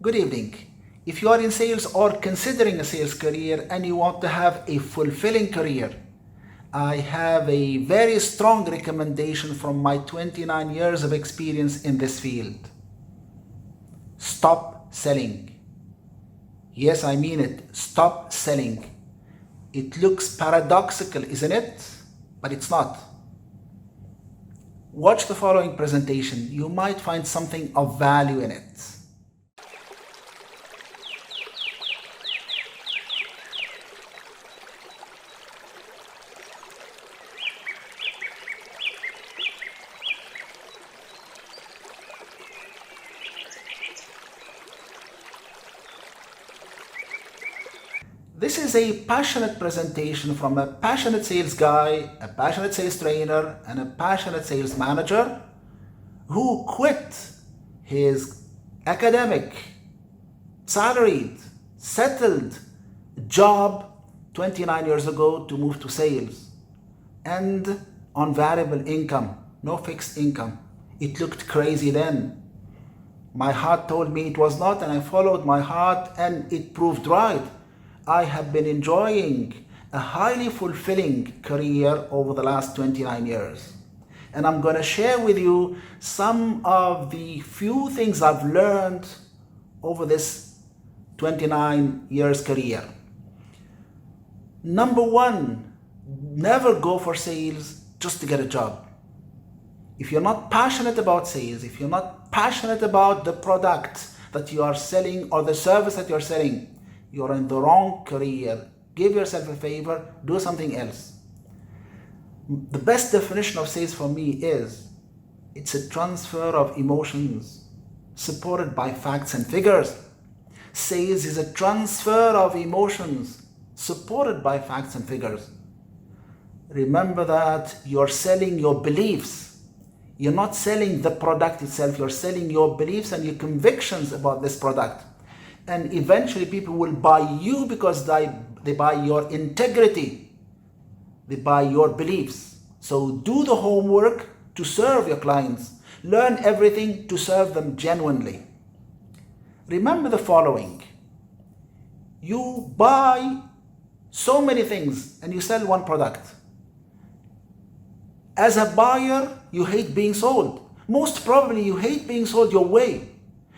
Good evening. If you are in sales or considering a sales career and you want to have a fulfilling career, I have a very strong recommendation from my 29 years of experience in this field. Stop selling. Yes, I mean it. Stop selling. It looks paradoxical, isn't it? But it's not. Watch the following presentation. You might find something of value in it. This is a passionate presentation from a passionate sales guy, a passionate sales trainer, and a passionate sales manager who quit his academic, salaried, settled job 29 years ago to move to sales and on variable income, no fixed income. It looked crazy then. My heart told me it was not, and I followed my heart and it proved right. I have been enjoying a highly fulfilling career over the last 29 years. And I'm going to share with you some of the few things I've learned over this 29 years career. Number one, never go for sales just to get a job. If you're not passionate about sales, if you're not passionate about the product that you are selling or the service that you're selling, you're in the wrong career. Give yourself a favor, do something else. The best definition of sales for me is it's a transfer of emotions supported by facts and figures. Sales is a transfer of emotions supported by facts and figures. Remember that you're selling your beliefs. You're not selling the product itself, you're selling your beliefs and your convictions about this product. And eventually people will buy you because they buy your integrity. They buy your beliefs. So do the homework to serve your clients. Learn everything to serve them genuinely. Remember the following. You buy so many things and you sell one product. As a buyer, you hate being sold. Most probably you hate being sold your way.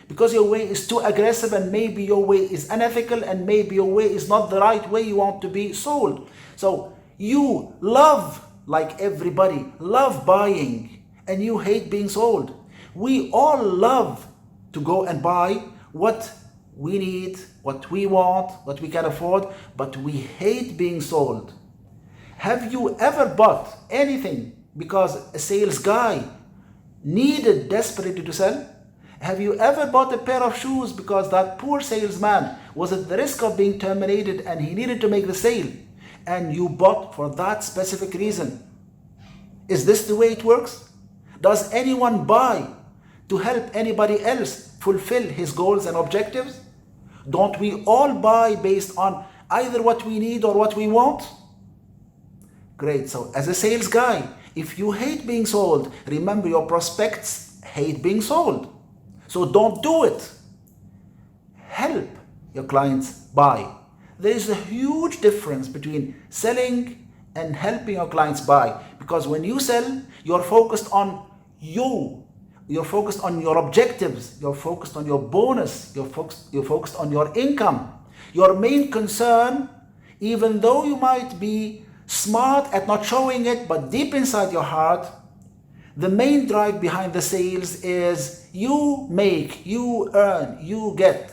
Because your way is too aggressive and maybe your way is unethical and maybe your way is not the right way you want to be sold. So you love, like everybody, love buying and you hate being sold. We all love to go and buy what we need, what we want, what we can afford, but we hate being sold. Have you ever bought anything because a sales guy needed desperately to sell? Have you ever bought a pair of shoes because that poor salesman was at the risk of being terminated and he needed to make the sale and you bought for that specific reason? Is this the way it works? Does anyone buy to help anybody else fulfill his goals and objectives? Don't we all buy based on either what we need or what we want? Great. So as a sales guy, if you hate being sold, remember your prospects hate being sold. So don't do it. Help your clients buy. There is a huge difference between selling and helping your clients buy. Because when you sell, you're focused on you. You're focused on your objectives. You're focused on your bonus. You're focused on your income. Your main concern, even though you might be smart at not showing it, but deep inside your heart, the main drive behind the sales is you make, you earn, you get.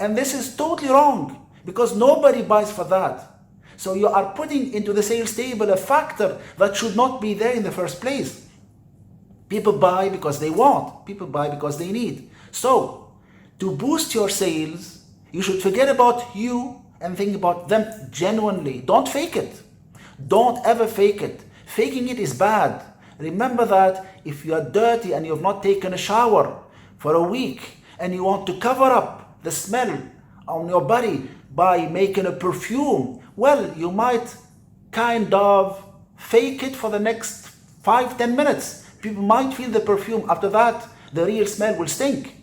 And this is totally wrong because nobody buys for that. So you are putting into the sales table a factor that should not be there in the first place. People buy because they want. People buy because they need. So to boost your sales, you should forget about you and think about them genuinely. Don't fake it. Don't ever fake it. Faking it is bad. Remember that if you are dirty and you have not taken a shower for a week and you want to cover up the smell on your body by making a perfume, well, you might kind of fake it for the next 5-10 minutes. People might feel the perfume. After that, the real smell will stink.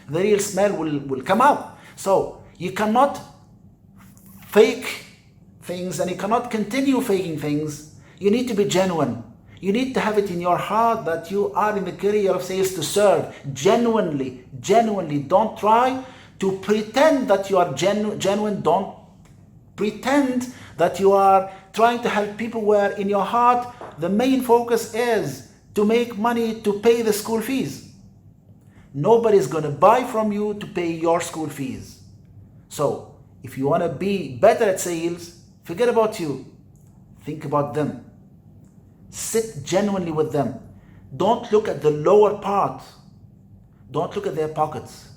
the real smell will come out. So you cannot fake things and you cannot continue faking things. You need to be genuine. You need to have it in your heart that you are in the career of sales to serve. Genuinely. Don't try to pretend that you are genuine. Don't pretend that you are trying to help people where in your heart the main focus is to make money to pay the school fees. Nobody's going to buy from you to pay your school fees. So if you want to be better at sales, forget about you. Think about them. Sit genuinely with them. Don't look at the lower part. Don't look at their pockets.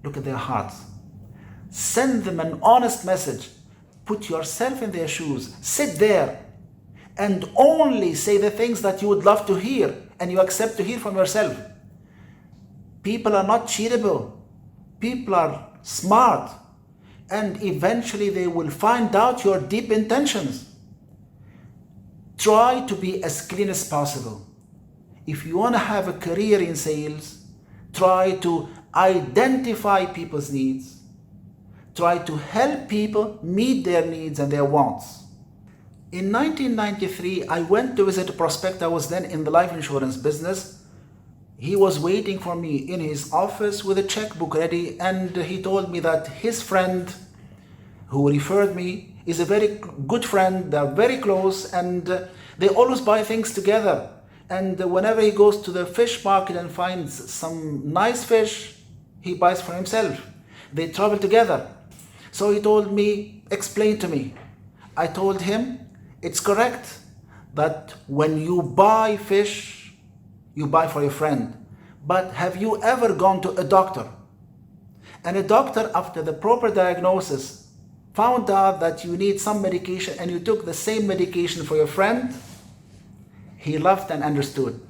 Look at their hearts. Send them an honest message. Put yourself in their shoes. Sit there and only say the things that you would love to hear and you accept to hear from yourself. People are not cheatable. People are smart. And eventually they will find out your deep intentions. Try to be as clean as possible. If you want to have a career in sales, try to identify people's needs. Try to help people meet their needs and their wants. In 1993, I went to visit a prospect. I was then in the life insurance business. He was waiting for me in his office with a checkbook ready, and he told me that his friend who referred me is a very good friend. They're very close and they always buy things together. And whenever he goes to the fish market and finds some nice fish, he buys for himself. They travel together. So he told me, explain to me. I told him, it's correct that when you buy fish, you buy for your friend. But have you ever gone to a doctor? And a doctor, after the proper diagnosis, found out that you need some medication and you took the same medication for your friend? He laughed and understood.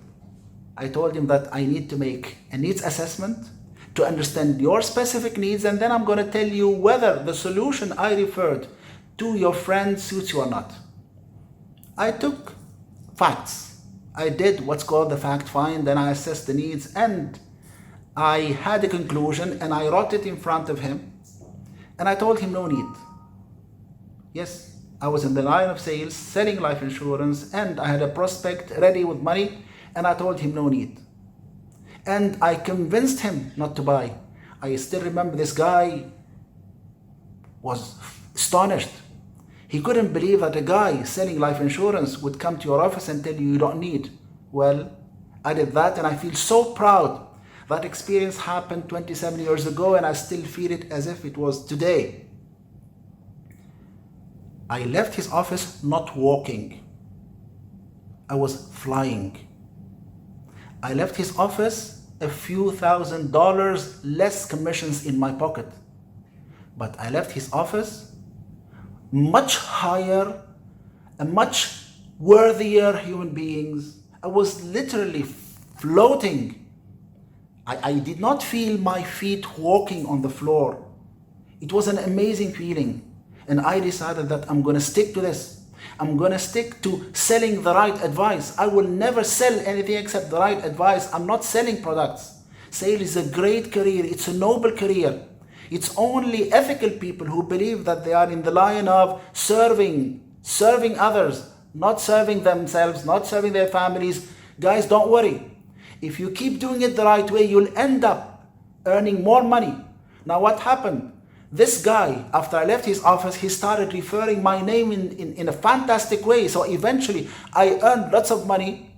I told him that I need to make a needs assessment to understand your specific needs, and then I'm going to tell you whether the solution I referred to your friend suits you or not. I took facts. I did what's called the fact find, and I assessed the needs, and I had a conclusion and I wrote it in front of him, and I told him no need. Yes, I was in the line of sales, selling life insurance, and I had a prospect ready with money, and I told him no need. And I convinced him not to buy. I still remember this guy was astonished. He couldn't believe that a guy selling life insurance would come to your office and tell you you don't need. Well, I did that, and I feel so proud. That experience happened 27 years ago, and I still feel it as if it was today. I left his office not walking. I was flying. I left his office a few $1,000s less commissions in my pocket. But I left his office much higher, a much worthier human beings. I was literally floating. I did not feel my feet walking on the floor. It was an amazing feeling. And I decided that I'm going to stick to this. I'm going to stick to selling the right advice. I will never sell anything except the right advice. I'm not selling products. Sales is a great career. It's a noble career. It's only ethical people who believe that they are in the line of serving others, not serving themselves, not serving their families. Guys, don't worry. If you keep doing it the right way, you'll end up earning more money. Now, what happened? This guy, after I left his office, he started referring my name in a fantastic way. So eventually, I earned lots of money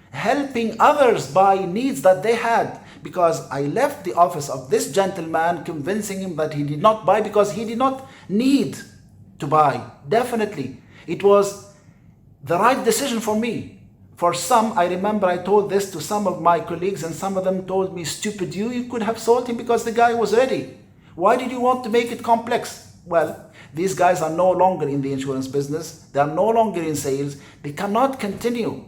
helping others buy needs that they had, because I left the office of this gentleman convincing him that he did not buy because he did not need to buy. Definitely. It was the right decision for me. For some, I remember I told this to some of my colleagues, and some of them told me, stupid you could have sold him because the guy was ready. Why did you want to make it complex? Well, these guys are no longer in the insurance business. They are no longer in sales. They cannot continue.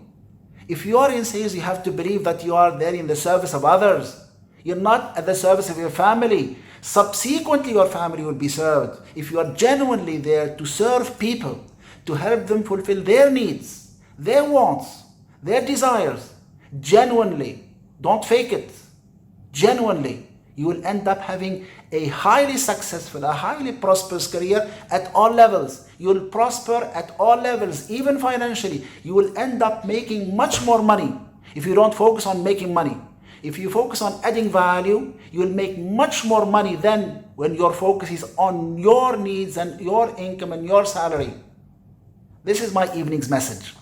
If you are in sales, you have to believe that you are there in the service of others. You're not at the service of your family. Subsequently, your family will be served. If you are genuinely there to serve people, to help them fulfill their needs, their wants, their desires, genuinely, don't fake it, genuinely, You will end up having a highly successful, a highly prosperous career at all levels. You will prosper at all levels, even financially. You will end up making much more money if you don't focus on making money. If you focus on adding value, you will make much more money than when your focus is on your needs and your income and your salary. This is my evening's message.